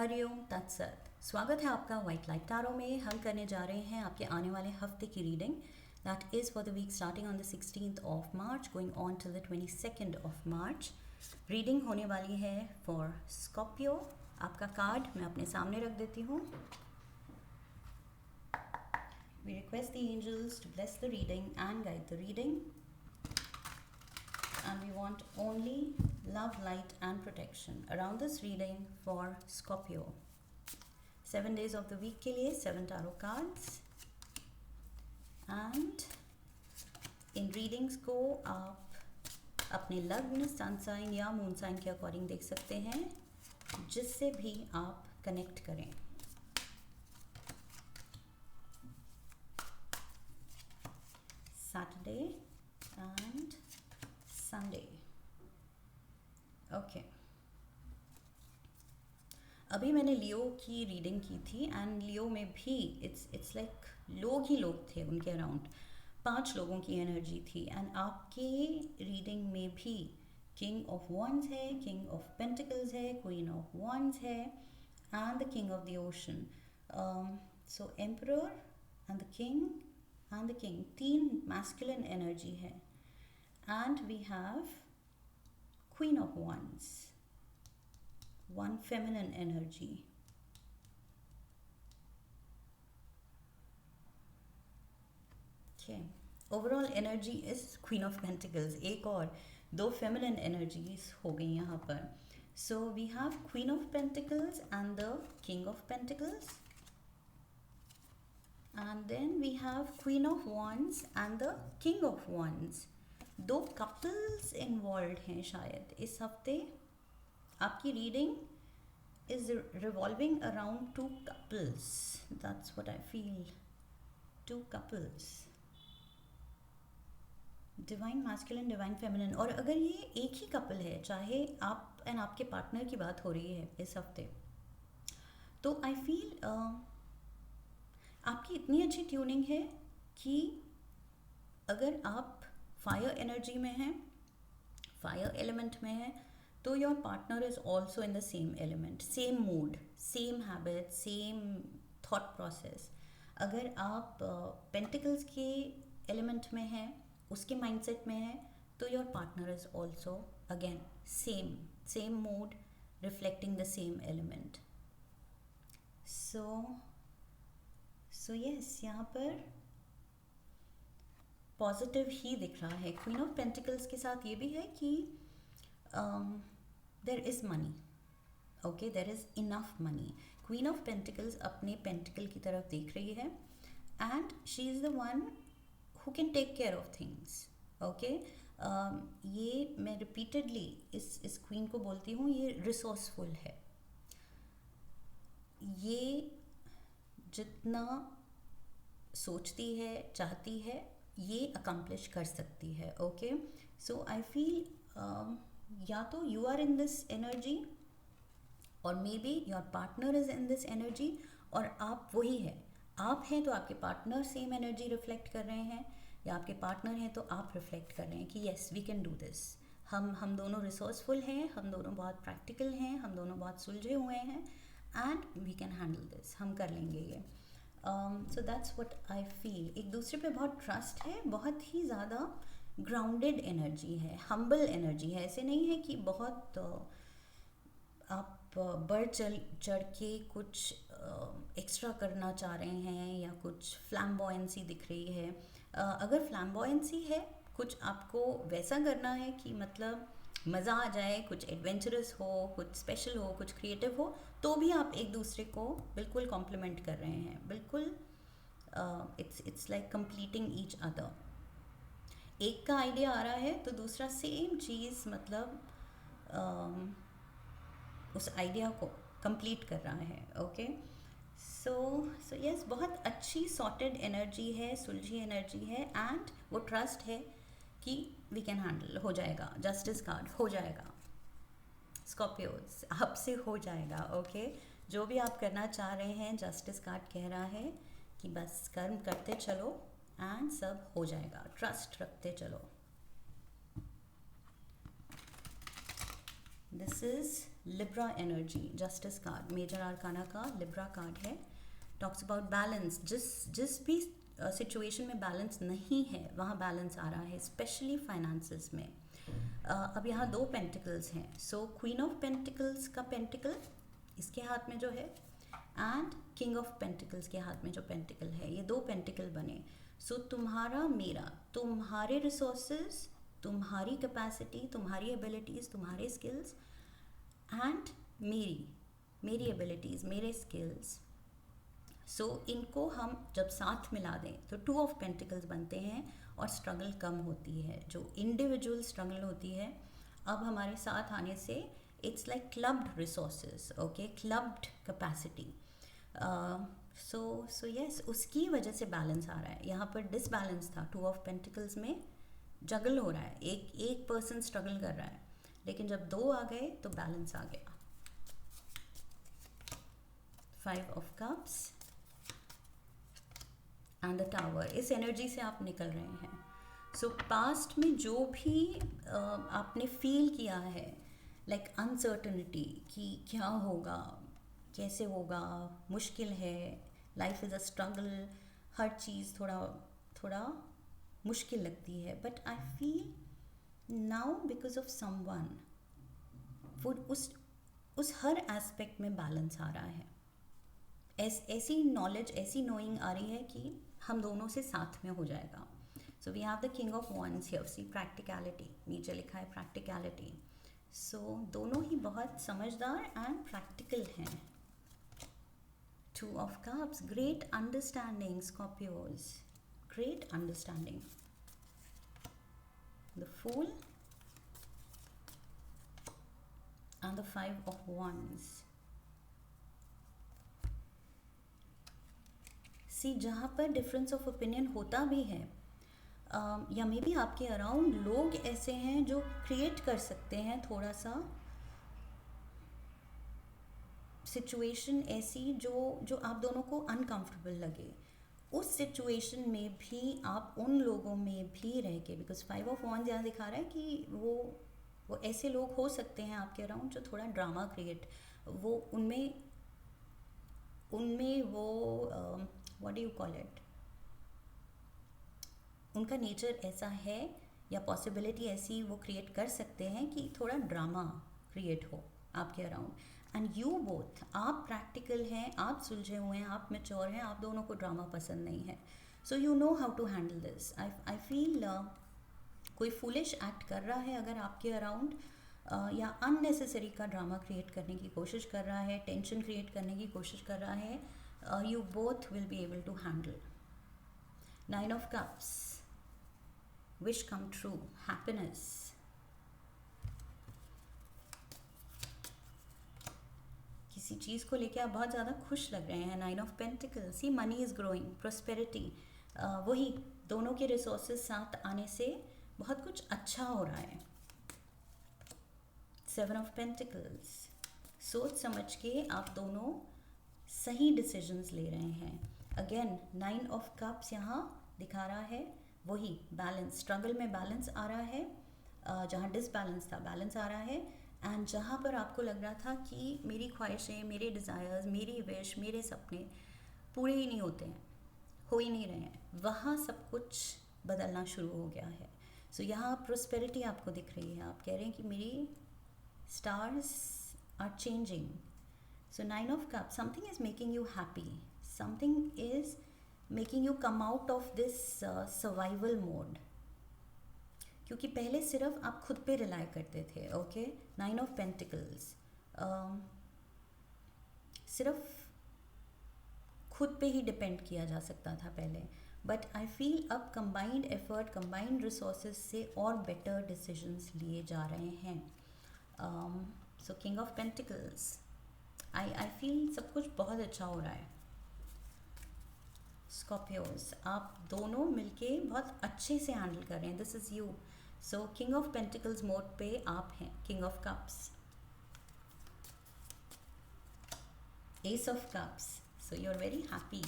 हरिओम तत्सत। स्वागत है आपका वाइट लाइट टारो में। हम करने जा रहे हैं आपके आने वाले हफ्ते की reading. That is for the week starting on the 16th of March going on till the 22nd of March. Reading होने वाली है फॉर स्कॉर्पियो। आपका कार्ड मैं अपने सामने रख देती हूँ। We request the angels to bless the reading and guide the reading, and we want only love, light and protection around this reading for Scorpio. 7 days of the week के लिए 7 tarot cards, and in readings को आप अपने लग्न, sun sign या moon sign के according देख सकते हैं, जिससे भी आप कनेक्ट करें। Saturday and Sunday. ओके अभी मैंने लियो की रीडिंग की थी एंड लियो में भी इट्स लाइक लोग ही लोग थे उनके अराउंड। 5 लोगों की एनर्जी थी एंड आपके रीडिंग में भी किंग ऑफ वंस है, किंग ऑफ पेंटिकल्स है, क्वीन ऑफ वंस है and the king of the ocean. So emperor and the king 3 masculine energy है and we have Queen of Wands, 1 feminine energy. Okay, overall energy is Queen of Pentacles. एक और 2 feminine energies हो गई यहाँ पर. So we have Queen of Pentacles and the King of Pentacles, and then we have Queen of Wands and the King of Wands. 2 couples involve हैं शायद इस हफ्ते। आपकी reading is revolving around 2 couples. That's what I feel. 2 couples, divine masculine, divine feminine. और अगर ये एक ही couple है, चाहे आप एंड आपके पार्टनर की बात हो रही है इस हफ्ते, तो आई फील आपकी इतनी अच्छी ट्यूनिंग है कि अगर आप फायर एनर्जी में है, फायर एलिमेंट में है, तो your partner is also in the same element, same mood, same habit, same thought process. अगर आप पेंटिकल्स के एलिमेंट में है, उसके माइंडसेट में है, तो your partner is also again same mood, reflecting the same element. So yes, यहाँ पर पॉजिटिव ही दिख रहा है। क्वीन ऑफ पेंटिकल्स के साथ ये भी है कि there is money, okay, there is enough money. Queen of pentacles अपने पेंटिकल की तरफ देख रही है and she is the one who can take care of things, okay. ये मैं रिपीटेडली इस क्वीन को बोलती हूँ, ये रिसोर्सफुल है। ये जितना सोचती है, चाहती है, ये अकम्प्लिश कर सकती है, ओके। सो आई फील या तो you are in this energy और maybe your partner is in this energy, और आप वही है। आप हैं तो आपके पार्टनर सेम एनर्जी रिफ्लेक्ट कर रहे हैं, या आपके पार्टनर हैं तो आप रिफ्लेक्ट कर रहे हैं कि yes we can do this. हम दोनों रिसोर्सफुल हैं, हम दोनों बहुत प्रैक्टिकल हैं, हम दोनों बहुत सुलझे हुए हैं and we can handle this, हम कर लेंगे ये। So that's what I feel. एक दूसरे पे बहुत ट्रस्ट है, बहुत ही ज़्यादा ग्राउंडेड एनर्जी है, हम्बल एनर्जी है। ऐसे नहीं है कि बहुत आप बढ़ चढ़ के कुछ एक्स्ट्रा करना चाह रहे हैं या कुछ फ्लैम्बॉयंसी दिख रही है। अगर फ्लैम्बॉयंसी है, कुछ आपको वैसा करना है कि मतलब मज़ा आ जाए, कुछ एडवेंचरस हो, कुछ स्पेशल हो, कुछ क्रिएटिव हो, तो भी आप एक दूसरे को बिल्कुल कॉम्प्लीमेंट कर रहे हैं, बिल्कुल। It's like completing each other. एक का आइडिया आ रहा है तो दूसरा सेम चीज़ मतलब उस आइडिया को कंप्लीट कर रहा है, ओके। सो यस, बहुत अच्छी सॉर्टेड एनर्जी है, सुलझी एनर्जी है एंड वो ट्रस्ट है कि वी कैन हैंडल, हो जाएगा। जस्टिस कार्ड हो जाएगा स्कॉर्पियोज, आपसे हो जाएगा, ओके। जो भी आप करना चाह रहे हैं, जस्टिस कार्ड कह रहा है कि बस कर्म करते चलो एंड सब हो जाएगा, ट्रस्ट रखते चलो। This is Libra energy, justice card, major arcana का लिब्रा कार्ड है, टॉक्स अबाउट बैलेंस। जिस भी सिचुएशन में बैलेंस नहीं है वहाँ बैलेंस आ रहा है, स्पेशली फाइनेंसेस में। अब यहाँ 2 पेंटिकल्स हैं, सो क्वीन ऑफ पेंटिकल्स का पेंटिकल इसके हाथ में जो है, एंड किंग ऑफ पेंटिकल्स के हाथ में जो पेंटिकल है, ये 2 पेंटिकल बने। सो तुम्हारा मेरा, तुम्हारे रिसोर्सेज, तुम्हारी कैपेसिटी, तुम्हारी एबिलिटीज़, तुम्हारे स्किल्स, एंड मेरी एबिलिटीज़, मेरे स्किल्स। सो इनको हम जब साथ मिला दें तो 2 ऑफ पेंटिकल्स बनते हैं और स्ट्रगल कम होती है। जो इंडिविजुअल स्ट्रगल होती है, अब हमारे साथ आने से it's like clubbed resources, okay, clubbed capacity. So yes, उसकी वजह से बैलेंस आ रहा है। यहाँ पर डिसबैलेंस था, 2 ऑफ पेंटिकल्स में जगल हो रहा है, एक पर्सन स्ट्रगल कर रहा है, लेकिन जब 2 आ गए तो बैलेंस आ गया। 5 of cups and the tower, इस एनर्जी से आप निकल रहे हैं। सो पास्ट में जो भी आपने फील किया है, लाइक अनसर्टनिटी कि क्या होगा, कैसे होगा, मुश्किल है, लाइफ इज़ अ स्ट्रगल, हर चीज़ थोड़ा मुश्किल लगती है, but I feel now because of someone वो उस हर एस्पेक्ट में बैलेंस आ रहा है। ऐसी नॉलेज, ऐसी नोइंग आ रही है कि हम दोनों से साथ में हो जाएगा। So we have the king of wands here, see practicality, नीचे लिखा है प्रैक्टिकलिटी। सो दोनों ही बहुत समझदार एंड प्रैक्टिकल हैं। 2 of cups, great understanding, Scorpios, great understanding. The fool and the 5 of wands. See, जहाँ पर डिफरेंस ऑफ ओपिनियन होता भी है, या मे बी आपके अराउंड लोग ऐसे हैं जो क्रिएट कर सकते हैं थोड़ा सा सिचुएशन ऐसी जो आप दोनों को अनकंफर्टेबल लगे, उस सिचुएशन में भी आप उन लोगों में भी रह के, बिकॉज 5 ऑफ वॉन्ड्स यहाँ दिखा रहा है कि वो ऐसे लोग हो सकते हैं आपके अराउंड जो थोड़ा ड्रामा क्रिएट, वो उनमें वो what do you call it, उनका नेचर ऐसा है या पॉसिबिलिटी ऐसी वो क्रिएट कर सकते हैं कि थोड़ा ड्रामा क्रिएट हो आपके अराउंड। एंड यू बोथ, आप प्रैक्टिकल हैं, आप सुलझे हुए हैं, आप मैच्योर हैं, आप दोनों को ड्रामा पसंद नहीं है। So you know how to handle this. I feel कोई फूलिश एक्ट कर रहा है अगर आपके अराउंड, या अननेसेसरी का ड्रामा क्रिएट करने की कोशिश कर रहा है, टेंशन क्रिएट करने की कोशिश कर रहा है, you both will be able to handle. 9 of cups, wish come true, happiness. किसी चीज़ को लेके आप बहुत ज़्यादा खुश लग रहे हैं। 9 of pentacles, see money is growing, prosperity, वही दोनों के रिसोर्सेज साथ आने से बहुत कुछ अच्छा हो रहा है। 7 of pentacles, सोच समझ के आप दोनों सही डिसीजंस ले रहे हैं। अगेन 9 ऑफ कप्स यहाँ दिखा रहा है वही बैलेंस, स्ट्रगल में बैलेंस आ रहा है, जहाँ डिसबैलेंस था बैलेंस आ रहा है, एंड जहाँ पर आपको लग रहा था कि मेरी ख्वाहिशें, मेरे डिज़ायर्स, मेरी विश, मेरे सपने पूरे ही नहीं होते हैं, हो ही नहीं रहे हैं, वहाँ सब कुछ बदलना शुरू हो गया है। सो यहाँ प्रोस्पेरिटी आपको दिख रही है, आप कह रहे हैं कि मेरी stars are changing. So 9 of cups, something is making you happy, something is making you come out of this survival mode, क्योंकि पहले सिर्फ आप खुद पे रिलाई करते थे, ओके। 9 of pentacles, सिर्फ खुद पे ही डिपेंड किया जा सकता था पहले, बट आई फील अब कंबाइंड एफर्ट, कंबाइंड रिसोर्सेज से और बेटर डिसीजंस लिए जा रहे हैं। So king of pentacles, I feel सब कुछ बहुत अच्छा हो रहा है। स्कॉर्पियोज, आप दोनों मिलके बहुत अच्छे से हैंडल कर रहे हैं, this is you. So king of pentacles mode पे आप हैं। King of cups, ace of cups, so you are very happy,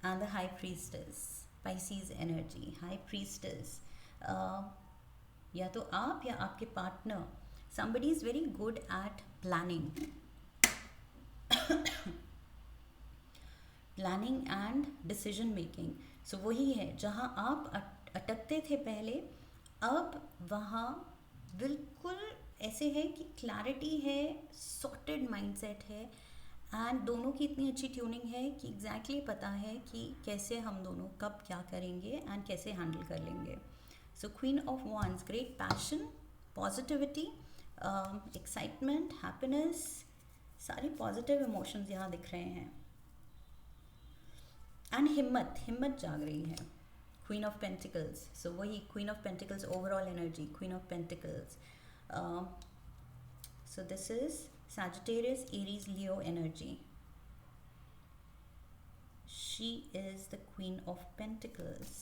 and the high priestess, Pisces energy, high priestess, या तो आप या आपके partner somebody is very good at planning and decision making. So वही है जहाँ आप अटकते थे पहले, अब वहाँ बिल्कुल ऐसे है कि क्लैरिटी है, सॉर्टेड माइंडसेट है, एंड दोनों की इतनी अच्छी ट्यूनिंग है कि एग्जैक्टली पता है कि कैसे हम दोनों कब क्या करेंगे एंड कैसे हैंडल कर लेंगे. सो queen of wands, great passion, positivity, excitement, happiness, सारे पॉजिटिव इमोशंस यहाँ दिख रहे हैं. एंड हिम्मत जाग रही है. क्वीन ऑफ पेंटिकल्स, सो वही queen of pentacles overall energy, queen of pentacles. So this is Sagittarius, Aries, Leo energy. She is the Queen of Pentacles.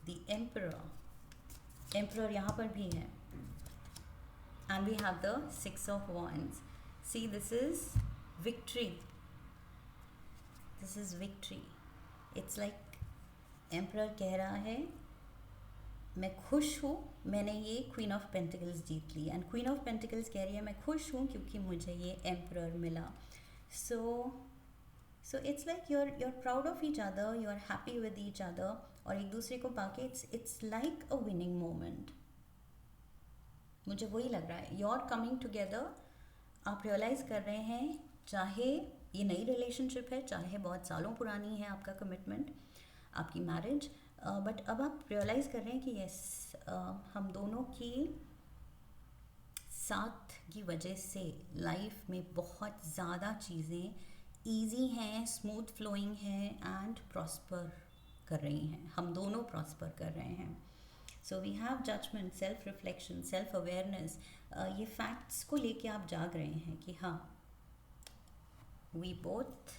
The Emperor. Emperor यहाँ पर भी है. And we have the Six of Wands. See, this is victory. This is victory. It's like Emperor कह रहा है मैं खुश हूँ, मैंने ये क्वीन ऑफ पेंटिकल्स जीत ली. एंड क्वीन ऑफ पेंटिकल्स कह रही है मैं खुश हूँ क्योंकि मुझे ये एम्परर मिला. So it's like you are proud of each other, you are happy with each other, और एक दूसरे को पाके it's like a winning moment. मुझे वही लग रहा है. You are coming together. आप रियलाइज़ कर रहे हैं, चाहे ये नई रिलेशनशिप है, चाहे बहुत सालों पुरानी है आपका कमिटमेंट, आपकी मैरिज, बट अब आप रियलाइज़ कर रहे हैं कि यस, हम दोनों की साथ की वजह से लाइफ में बहुत ज़्यादा चीज़ें ईजी हैं, स्मूथ फ्लोइंग हैं एंड प्रॉस्पर कर रही हैं. हम दोनों प्रॉस्पर कर रहे हैं. So we have judgement, self reflection, self awareness. ये फैक्ट्स को लेके आप जाग रहे हैं कि हाँ, we both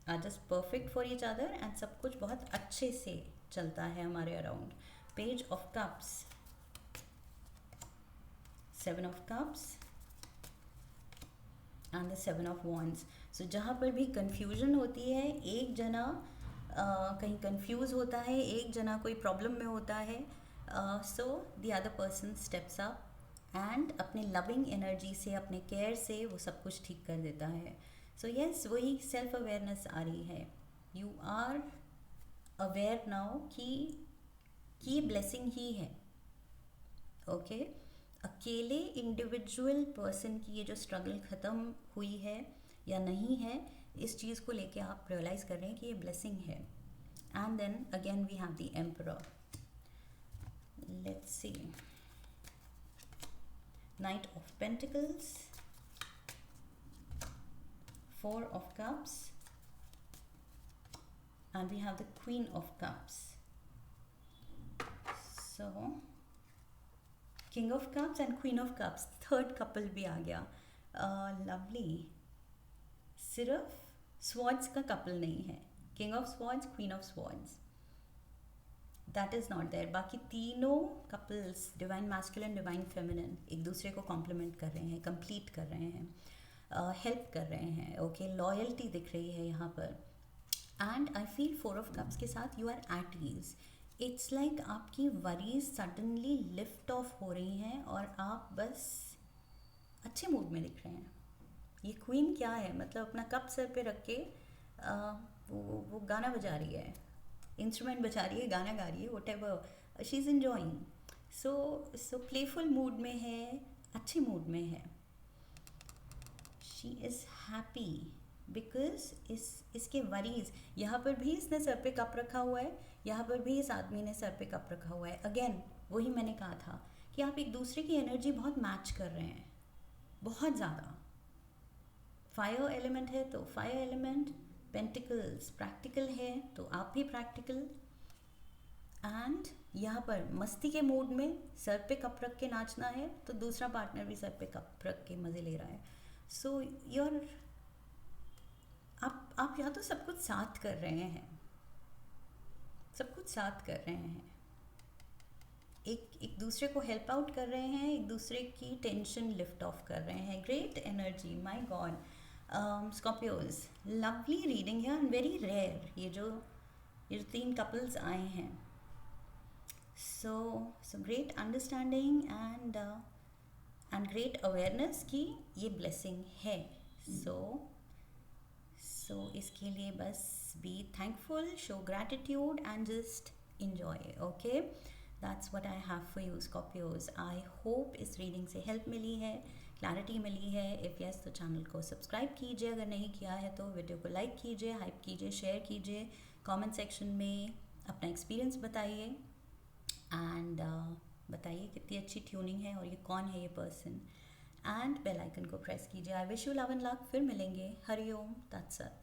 are just perfect for each other and सब कुछ बहुत अच्छे से चलता है हमारे around. Page of cups, 7 of cups and the 7 of wands. So जहाँ पर भी कंफ्यूजन होती है, एक जना कहीं कंफ्यूज होता है, एक जना कोई प्रॉब्लम में होता है, so the other person steps up and अपने लविंग एनर्जी से, अपने केयर से वो सब कुछ ठीक कर देता है. सो यस, वही सेल्फ अवेयरनेस आ रही है. यू आर अवेयर नाउ कि ब्लेसिंग ही है. ओके, अकेले इंडिविजुअल पर्सन की ये जो स्ट्रगल ख़त्म हुई है या नहीं है, इस चीज़ को लेके आप रियलाइज़ कर रहे हैं कि ये ब्लेसिंग है. And then again we have the emperor. Let's see, knight of pentacles, 4 of cups, and we have the Queen of Cups. So King of Cups and Queen of Cups, third couple भी आ गया. Lovely. सिर्फ Swords का couple नहीं है. King of Swords, Queen of Swords, that is not there. बाकी तीनों couples, Divine Masculine, Divine Feminine, एक दूसरे को complement कर रहे हैं, complete कर रहे हैं, हेल्प कर रहे हैं. ओके, लॉयल्टी दिख रही है यहाँ पर. And I feel 4 of cups के साथ you are at ease. It's like आपकी वरीज सडनली लिफ्ट ऑफ हो रही हैं और आप बस अच्छे मूड में दिख रहे हैं. ये क्वीन क्या है, मतलब अपना कप सर पे रख के वो गाना बजा रही है, इंस्ट्रूमेंट बजा रही है, गाना गा रही है, what ever she is enjoying. So playful mood में है, अच्छे मूड में है. शी इज़ हैप्पी बिकॉज इसके वरीज, यहाँ पर भी इसने सर पे कप रखा हुआ है, यहाँ पर भी इस आदमी ने सर पे कप रखा हुआ है. अगेन वही मैंने कहा था कि आप एक दूसरे की एनर्जी बहुत मैच कर रहे हैं, बहुत ज़्यादा. फायर एलिमेंट है तो फायर एलिमेंट, पेंटिकल्स प्रैक्टिकल है तो आप भी प्रैक्टिकल. एंड यहाँ पर मस्ती के मूड में सर पे कप रख के नाचना है तो दूसरा पार्टनर भी सर पे कप रख के मज़े ले रहा है. सो योर आप या तो सब कुछ साथ कर रहे हैं, सब कुछ साथ कर रहे हैं, एक दूसरे को हेल्प आउट कर रहे हैं, एक दूसरे की टेंशन लिफ्ट ऑफ कर रहे हैं. Great energy, my God. Scorpios, lovely reading है एंड वेरी रेयर. ये जो 3 कपल्स आए हैं, so great understanding and great awareness कि ये ब्लेसिंग है. सो इसके लिए बस be thankful, show gratitude and just enjoy. Okay, that's what I have for you, Scorpios. I hope इस रीडिंग से हेल्प मिली है, क्लैरिटी मिली है. इफ़ यस तो चैनल को सब्सक्राइब कीजिए, अगर नहीं किया है तो वीडियो को लाइक कीजिए, हाइप कीजिए, शेयर कीजिए, कमेंट सेक्शन में अपना एक्सपीरियंस बताइए एंड बताइए कितनी अच्छी ट्यूनिंग है और ये कौन है ये पर्सन. एंड बेल आइकन को प्रेस कीजिए. I wish you love and luck. फिर मिलेंगे. हरिओम. That's it.